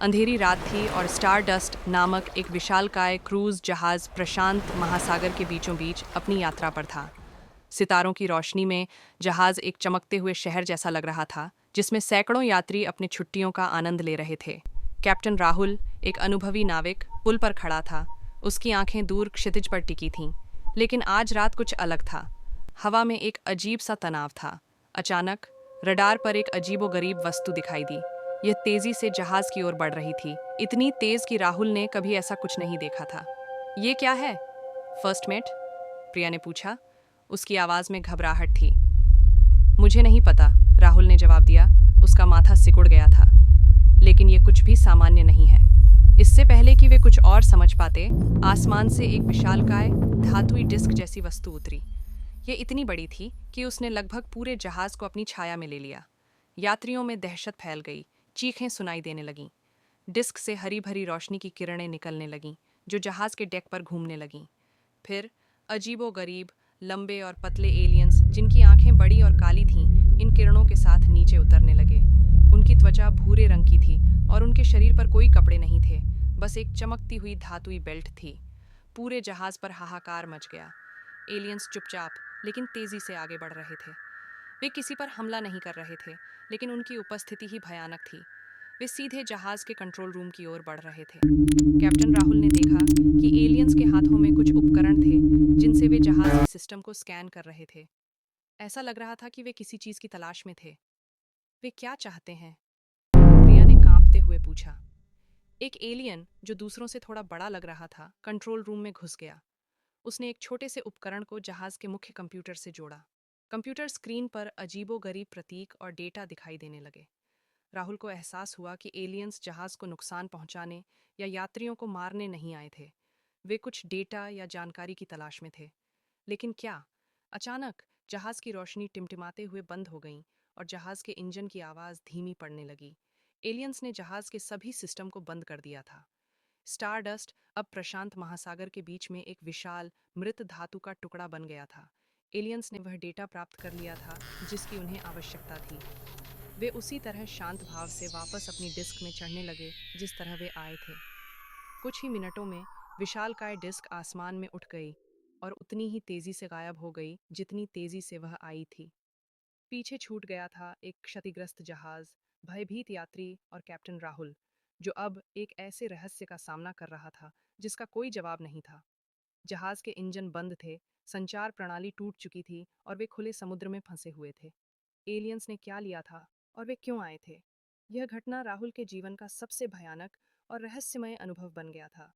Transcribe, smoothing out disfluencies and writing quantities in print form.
अंधेरी रात थी और स्टारडस्ट नामक एक विशालकाय क्रूज जहाज प्रशांत महासागर के बीचों बीच अपनी यात्रा पर था। सितारों की रोशनी में जहाज एक चमकते हुए शहर जैसा लग रहा था, जिसमें सैकड़ों यात्री अपनी छुट्टियों का आनंद ले रहे थे। कैप्टन राहुल, एक अनुभवी नाविक, पुल पर खड़ा था। उसकी आंखें दूर क्षितिज पर टिकी थीं। लेकिन आज रात कुछ अलग था। हवा में एक अजीब सा तनाव था। अचानक रडार पर एक अजीबोगरीब वस्तु दिखाई दी। यह तेजी से जहाज की ओर बढ़ रही थी, इतनी तेज कि राहुल ने कभी ऐसा कुछ नहीं देखा था। ये क्या है? फर्स्ट मेट, प्रिया ने पूछा। उसकी आवाज में घबराहट थी। मुझे नहीं पता, राहुल ने जवाब दिया। उसका माथा सिकुड़ गया था। लेकिन ये कुछ भी सामान्य नहीं है। इससे पहले कि वे कुछ और समझ पाते, आसमान से एक विशालकाय धातुई डिस्क जैसी वस्तु उतरी। ये इतनी बड़ी थी कि उसने लगभग पूरे जहाज को अपनी छाया में ले लिया। यात्रियों में दहशत फैल गई, चीखें सुनाई देने लगीं। डिस्क से हरी भरी रोशनी की किरणें निकलने लगीं, जो जहाज के डेक पर घूमने लगीं। फिर अजीबोगरीब, लंबे और पतले एलियंस, जिनकी आंखें बड़ी और काली थीं, इन किरणों के साथ नीचे उतरने लगे। उनकी त्वचा भूरे रंग की थी और उनके शरीर पर कोई कपड़े नहीं थे, बस एक चमकती हुई धातुई बेल्ट थी। पूरे जहाज पर हाहाकार मच गया। एलियंस चुपचाप लेकिन तेजी से आगे बढ़ रहे थे। वे किसी पर हमला नहीं कर रहे थे, लेकिन उनकी उपस्थिति ही भयानक थी। वे सीधे जहाज के कंट्रोल रूम की ओर बढ़ रहे थे। कैप्टन राहुल ने देखा कि एलियंस के हाथों में कुछ उपकरण थे, जिनसे वे जहाज के सिस्टम को स्कैन कर रहे थे। ऐसा लग रहा था कि वे किसी चीज की तलाश में थे। वे क्या चाहते हैं? प्रिया ने कांपते हुए पूछा। एक एलियन, जो दूसरों से थोड़ा बड़ा लग रहा था, कंट्रोल रूम में घुस गया। उसने एक छोटे से उपकरण को जहाज के मुख्य कंप्यूटर से जोड़ा। कंप्यूटर स्क्रीन पर अजीबोगरीब प्रतीक और डेटा दिखाई देने लगे। राहुल को एहसास हुआ कि एलियंस जहाज को नुकसान पहुंचाने या यात्रियों को मारने नहीं आए थे। वे कुछ डेटा या जानकारी की तलाश में थे। लेकिन क्या? अचानक जहाज की रोशनी टिमटिमाते हुए बंद हो गई और जहाज के इंजन की आवाज धीमी पड़ने लगी। एलियंस ने जहाज के सभी सिस्टम को बंद कर दिया था। स्टारडस्ट अब प्रशांत महासागर के बीच में एक विशाल मृत धातु का टुकड़ा बन गया था। एलियंस ने वह डेटा प्राप्त कर लिया था जिसकी उन्हें आवश्यकता थी। वे उसी तरह शांत भाव से वापस अपनी डिस्क में चढ़ने लगे जिस तरह वे आए थे। कुछ ही मिनटों में विशालकाय डिस्क आसमान में उठ गई और उतनी ही तेजी से गायब हो गई जितनी तेजी से वह आई थी। पीछे छूट गया था एक क्षतिग्रस्त जहाज, भयभीत यात्री और कैप्टन राहुल, जो अब एक ऐसे रहस्य का सामना कर रहा था जिसका कोई जवाब नहीं था। जहाज के इंजन बंद थे, संचार प्रणाली टूट चुकी थी और वे खुले समुद्र में फंसे हुए थे। एलियंस ने क्या लिया था और वे क्यों आए थे? यह घटना राहुल के जीवन का सबसे भयानक और रहस्यमय अनुभव बन गया था।